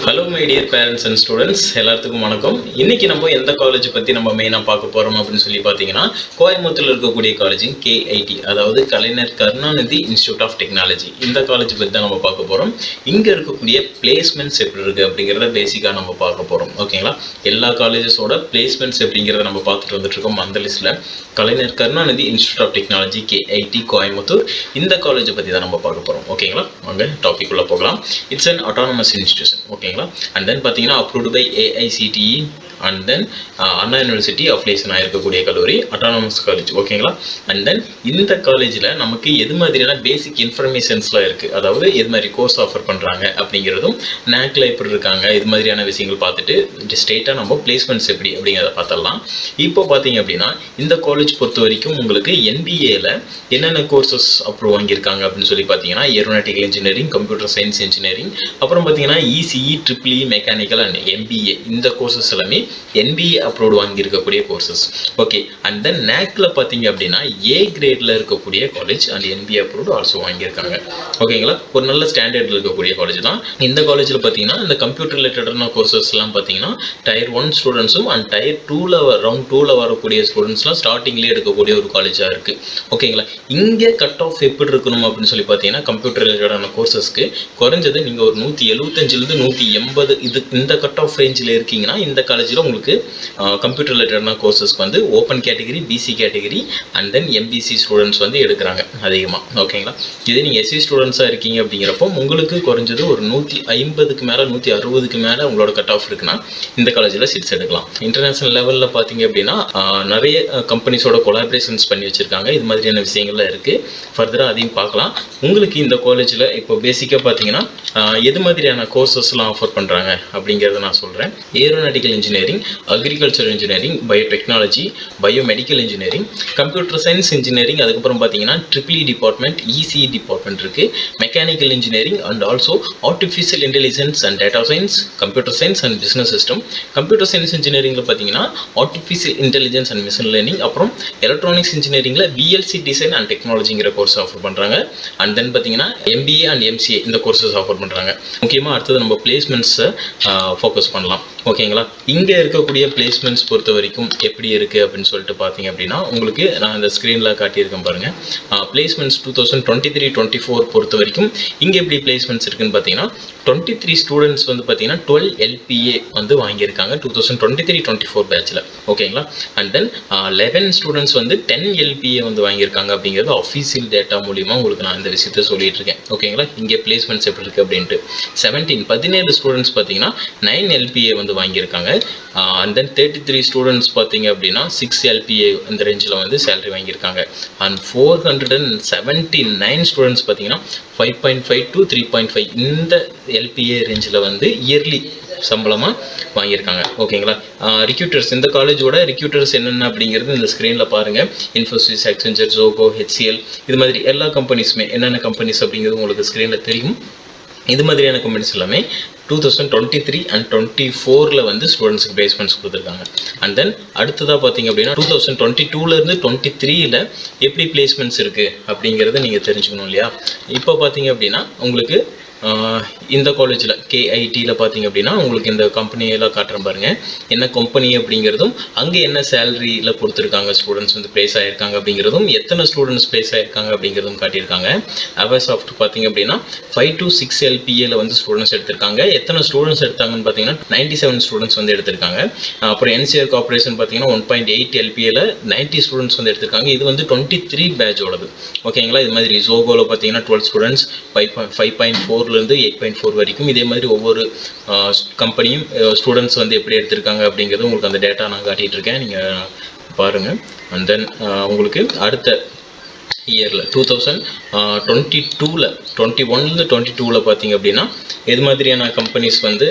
Hello my dear parents and students, எல்லாத்துக்கும் வணக்கம். இன்னைக்கு நம்ம எந்த காலேஜ் பற்றி நம்ம மெயினாக பார்க்க போகிறோம் அப்படின்னு சொல்லி பார்த்தீங்கன்னா, கோயம்புத்தூரில் இருக்கக்கூடிய காலேஜிங் KIT, அதாவது கலைஞர் கருணாநிதி இன்ஸ்டியூட் ஆஃப் டெக்னாலஜி. இந்த காலேஜ் பற்றி தான் நம்ம பார்க்க போகிறோம். இங்கே இருக்கக்கூடிய பிளேஸ்மெண்ட்ஸ் எப்படி இருக்குது அப்படிங்கிறத பேசிக்காக நம்ம பார்க்க போகிறோம். ஓகேங்களா? எல்லா காலேஜஸோட பிளேஸ்மெண்ட்ஸ் எப்படிங்கிறத நம்ம பார்த்துட்டு வந்துட்டு இருக்கோம். அந்த லிஸ்ட்டில் Kalaignar Karunanidhi institute of technology KIT Coimbatore, இந்த காலேஜை பற்றி தான் நம்ம பார்க்க போகிறோம். ஓகேங்களா? வாங்க டாபிக் உள்ள போகலாம். It's an autonomous institution. ஓகேங்களா? and then பார்த்தீங்கன்னா approved by AICTE and then Anna university affiliation ஆகிருக்கக்கூடிய கல்லூரி, அட்டானமஸ் காலேஜ். ஓகேங்களா? அண்ட் தென் இந்த காலேஜில் நமக்கு எது மாதிரியான பேசிக் இன்ஃபர்மேஷன்ஸ்லாம் இருக்குது, அதாவது எது மாதிரி கோர்ஸ் ஆஃபர் பண்ணுறாங்க அப்படிங்கிறதும், நேக்கில் எப்படி இருக்காங்க, இது மாதிரியான விஷயங்கள் பார்த்துட்டு ஸ்ட்ரெயிட்டாக நம்ம பிளேஸ்மெண்ட்ஸ் எப்படி அப்படிங்கிறத பார்த்துடலாம். இப்போ பார்த்தீங்க அப்படின்னா இந்த காலேஜ் பொறுத்த வரைக்கும் உங்களுக்கு NBAல என்னென்ன கோர்சஸ் அப்ரூவ் வாங்கியிருக்காங்க அப்படின்னு சொல்லி பார்த்தீங்கன்னா, aeronautical engineering, computer science engineering, அப்புறம் பார்த்தீங்கன்னா ECE, EEE, mechanical and MBA, இந்த கோர்சஸ் எல்லாமே NBA அப்ரூவ்டு வாங்கியிருக்கக்கூடிய கோர்சஸ். ஓகே, அண்ட் தென் நேக்கில் பார்த்தீங்க அப்படின்னா A கிரேடில் இருக்கக்கூடிய college and NBA approved also வாங்கியிருக்காங்க. ஓகேங்களா? ஒரு நல்ல ஸ்டாண்டர்டில் இருக்கக்கூடிய காலேஜ் தான் இந்த காலேஜில். பார்த்தீங்கன்னா இந்த கம்ப்யூட்டர் ரிலேட்டடான கோர்சஸ்லாம் பார்த்தீங்கன்னா Tier 1 ஸ்டூடெண்ட்ஸும் அண்ட் Tier 2ல் ரவுண்ட் 2ல் வரக்கூடிய ஸ்டூடெண்ட்ஸ்லாம் ஸ்டார்டிங்லேயே எடுக்கக்கூடிய ஒரு காலேஜாக இருக்குது. ஓகேங்களா? இங்கே கட் ஆஃப் எப்படி இருக்கணும் அப்படின்னு சொல்லி பார்த்தீங்கன்னா, கம்ப்யூட்டர் ரிலேட்டடான கோர்சஸ்க்கு குறைஞ்சது நீங்கள் ஒரு 175லேருந்து 180 இந்த கட் ஆஃப் ரேஞ்சில் இருக்கீங்கன்னா இந்த காலேஜில் உங்களுக்கு கம்ப்யூட்டர் ரிலேட்டடான கோர்சஸ்க்கு வந்து open category, BC category and then MBC students வந்து எடுக்கிறாங்க அதிகமாக. ஓகேங்களா? இதே நீங்கள் SC ஸ்டூடெண்ட்ஸாக இருக்கீங்க அப்படிங்கிறப்போ உங்களுக்கு குறைஞ்சது ஒரு 150க்கு மேலே 160க்கு மேலே உங்களோட கட் ஆஃப் இருக்குன்னா இந்த காலேஜில் சீட்ஸ் எடுக்கலாம். இன்டர்நேஷனல் லெவலில் பார்த்தீங்க அப்படின்னா நிறைய கம்பெனிஸோட கொலாபரேஷன்ஸ் பண்ணி வச்சுருக்காங்க. இது மாதிரியான விஷயங்கள்லாம் இருக்குது. ஃபர்தராக அதையும் பார்க்கலாம். உங்களுக்கு இந்த காலேஜில் இப்போ பேசிக்காக பார்த்தீங்கன்னா எது மாதிரியான கோர்சஸ்லாம் ஆஃபர் பண்ணுறாங்க அப்படிங்கிறத நான் சொல்கிறேன். Aeronautical engineering, agriculture engineering, biotechnology, biomedical engineering, computer science engineering, அதுக்கப்புறம் பார்த்தீங்கன்னா EEE டிபார்ட்மெண்ட், ECE டிபார்ட்மெண்ட் இருக்குது, mechanical engineering and also artificial intelligence and data science, computer science and business system. Computer science இன்ஜினியரிங்கில் பார்த்தீங்கன்னா artificial intelligence and machine learning, அப்புறம் electronics இன்ஜினியரிங்கில் VLC design and டெக்னாலஜிங்கிற course offer பண்ணுறாங்க. And then பார்த்தீங்கன்னா MBA and MCA இந்த courses offer பண்ணுறாங்க. முக்கியமாக அடுத்தது நம்ம பிளேஸ்மெண்ட்ஸை ஃபோக்கஸ் பண்ணலாம். ஓகேங்களா? இங்கே இருக்கக்கூடிய பிளேஸ்மெண்ட்ஸ் பொறுத்த வரைக்கும் எப்படி இருக்குது அப்படின்னு சொல்லிட்டு பார்த்தீங்க அப்படின்னா, உங்களுக்கு நான் இந்த ஸ்க்ரீனில் காட்டியிருக்கேன் பாருங்கள். பிளேஸ்மெண்ட்ஸ் 2023-24 பொறுத்த வரைக்கும் இங்கே எப்படி பிளேஸ்மெண்ட்ஸ் இருக்குன்னு பார்த்தீங்கன்னா, 23 ஸ்டூடெண்ட்ஸ் வந்து பார்த்தீங்கன்னா 12 LPA வந்து வாங்கியிருக்காங்க 2023-24 பேட்சில். ஓகேங்களா? அண்ட் தென் 11 ஸ்டூடெண்ட்ஸ் வந்து 10 LPA வந்து வாங்கியிருக்காங்க அப்படிங்கிறது அஃபீஷியல் டேட்டா மூலிமா உங்களுக்கு நான் இந்த விஷயத்தை சொல்லிட்டு இருக்கேன். ஓகேங்களா? இங்கே பிளேஸ்மெண்ட்ஸ் எப்படி இருக்குது அப்படின்ட்டு 17 ஸ்டூடெண்ட்ஸ் பார்த்தீங்கன்னா 9 LPA வந்து வாங்கியிருக்காங்க. அண்ட் தென் 33 ஸ்டூடெண்ட்ஸ் பார்த்தீங்க அப்படின்னா 6 LPA இந்த ரேஞ்சில் வந்து சேலரி வாங்கியிருக்காங்க. அண்ட் 479 ஸ்டூடெண்ட்ஸ் பார்த்தீங்கன்னா 5.5 to 3.5 இந்த LPA ரேஞ்சில் வந்து இயர்லி சம்பளமாக வாங்கியிருக்காங்க. ஓகேங்களா? ரிக்ரூட்டர்ஸ், இந்த காலேஜோட ரிக்ரூட்டர்ஸ் என்னென்ன அப்படிங்கிறது இந்த ஸ்க்ரீனில் பாருங்கள். இன்ஃபோசிஸ், அக்சென்சர், ஜோகோ, HCL, இது மாதிரி எல்லா கம்பெனிஸுமே என்னென்ன கம்பெனிஸ் அப்படிங்கிறது உங்களுக்கு ஸ்க்ரீனில் தெரியும். இது மாதிரியான கம்பெனிஸ் எல்லாமே 2023 and 24ல் வந்து ஸ்டூடெண்ட்ஸுக்கு பிளேஸ்மெண்ட்ஸ் கொடுத்துருக்காங்க. அண்ட் தென் அடுத்ததாக பார்த்தீங்க அப்படின்னா 2022லேருந்து 23ல் எப்படி பிளேஸ்மெண்ட்ஸ் இருக்குது அப்படிங்கிறத நீங்கள் தெரிஞ்சுக்கணும் இல்லையா? இப்போ பார்த்தீங்க அப்படின்னா உங்களுக்கு இந்த காலேஜில் KITயில் பார்த்தீங்க அப்படின்னா உங்களுக்கு இந்த கம்பெனியெல்லாம் காட்டுறேன் பாருங்கள். என்ன கம்பெனி அப்படிங்கிறதும், அங்கே என்ன சேலரியில் கொடுத்துருக்காங்க, ஸ்டூடெண்ட்ஸ் வந்து ப்ளேஸ் ஆகிருக்காங்க அப்படிங்கிறதும், எத்தனை ஸ்டூடெண்ட்ஸ் ப்ளேஸ் ஆகிருக்காங்க அப்படிங்கிறதும் காட்டியிருக்காங்க. அவர்சாஃப்ட் பார்த்தீங்க அப்படின்னா 5 to 6 LPAவில் வந்து ஸ்டூடெண்ட்ஸ் எடுத்திருக்காங்க. எத்தனை ஸ்டூடெண்ட்ஸ் எடுத்தாங்கன்னு பார்த்தீங்கன்னா 97 ஸ்டூடெண்ட்ஸ் வந்து எடுத்திருக்காங்க. அப்புறம் NCR கார்பரேஷன் பார்த்தீங்கன்னா 1.8 LPAவில் 90 ஸ்டூடெண்ட்ஸ் வந்து எடுத்திருக்காங்க. இது வந்து 23 பேட்சோடது. ஓகேங்களா? இது மாதிரி ஜோகோவில் பார்த்தீங்கன்னா 12 ஸ்டூடெண்ட்ஸ், 5.4லேருந்து 8.4 வரைக்கும். இதே மாதிரி ஒவ்வொரு கம்பெனியும் ஸ்டூடெண்ட்ஸ் வந்து எப்படி எடுத்திருக்காங்க அப்படிங்கிறது உங்களுக்கு அந்த டேட்டா நான் காட்டிகிட்டு இருக்கேன், நீங்கள் பாருங்கள். அண்ட் தென் உங்களுக்கு அடுத்த இயரில் 2022ல் 21-22ல் பார்த்தீங்க அப்படின்னா எது மாதிரியான கம்பெனிஸ் வந்து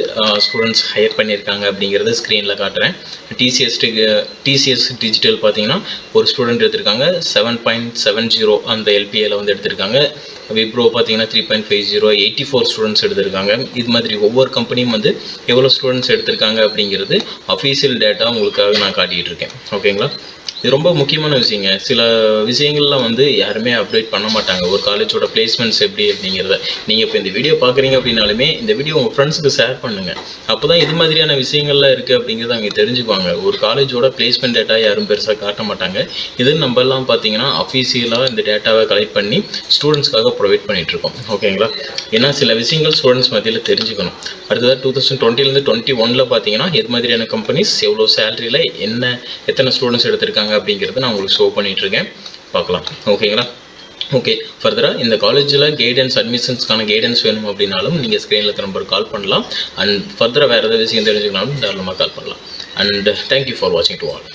ஸ்டூடெண்ட்ஸ் ஹையர் பண்ணியிருக்காங்க அப்படிங்கிறத ஸ்க்ரீனில் காட்டுறேன். TCS டிஜிட்டல் பார்த்தீங்கன்னா ஒரு ஸ்டூடெண்ட் எடுத்திருக்காங்க 7.70 அந்த LPAவில் வந்து எடுத்திருக்காங்க. விப்ரோ பார்த்தீங்கன்னா 3.50, 84 ஸ்டூடெண்ட்ஸ் எடுத்திருக்காங்க. இது மாதிரி ஒவ்வொரு கம்பெனியும் வந்து எவ்வளோ ஸ்டூடெண்ட்ஸ் எடுத்திருக்காங்க அப்படிங்கிறது அஃபீஷியல் டேட்டா உங்களுக்காக நான் காட்டிகிட்டு இருக்கேன். ஓகேங்களா? இது ரொம்ப முக்கியமான விஷயங்க. சில விஷயங்கள்லாம் வந்து யாருமே அப்டேட் பண்ண மாட்டாங்க. ஒரு காலேஜோட பிளேஸ்மெண்ட்ஸ் எப்படி அப்படிங்கிறத. நீங்கள் இப்போ இந்த வீடியோ பார்க்குறீங்க அப்படின்னாலுமே இந்த வீடியோ உங்கள் ஃப்ரெண்ட்ஸுக்கு ஷேர் பண்ணுங்கள். அப்போ தான் இது மாதிரியான விஷயங்கள்லாம் இருக்குது அப்படிங்கிறத அவங்க தெரிஞ்சுக்குவாங்க. ஒரு காலேஜோட பிளேஸ்மெண்ட் டேட்டா யாரும் பெருசாக காட்ட மாட்டாங்க. இது நம்மலாம் பார்த்தீங்கன்னா அஃபீஷியலாக இந்த டேட்டாவை கலெக்ட் பண்ணி ஸ்டூடெண்ட்ஸ்க்காக ப்ரொவைட் பண்ணிகிட்ருக்கோம். ஓகேங்களா? ஏன்னா சில விஷயங்கள் ஸ்டூடெண்ட்ஸ் மத்தியில் தெரிஞ்சுக்கணும். அடுத்ததாக 2020லேருந்து 21ல் பார்த்தீங்கன்னா எது மாதிரியான கம்பெனிஸ் எவ்வளோ சேலரியில் எத்தனை ஸ்டூடெண்ட்ஸ் எடுத்திருக்காங்க அப்படிங்கிறத நான் உங்களுக்கு ஷோ பண்ணிகிட்ருக்கேன். பார்க்கலாம். ஓகேங்களா? ஓகே, ஃபர்தராக இந்த காலேஜில் கைடன்ஸ், அட்மிஷன்ஸ்க்கான கைடன்ஸ் வேணும் அப்படின்னாலும் நீங்கள் ஸ்க்ரீனில் இருக்க நம்பருக்கு கால் பண்ணலாம். அண்ட் ஃபர்தராக வேறு ஏதாவது விஷயம் தெரிஞ்சுக்கனாலும் தாராளமாக கால் பண்ணலாம். அண்ட் தேங்க்யூ ஃபார் வாட்சிங் டு ஆல்.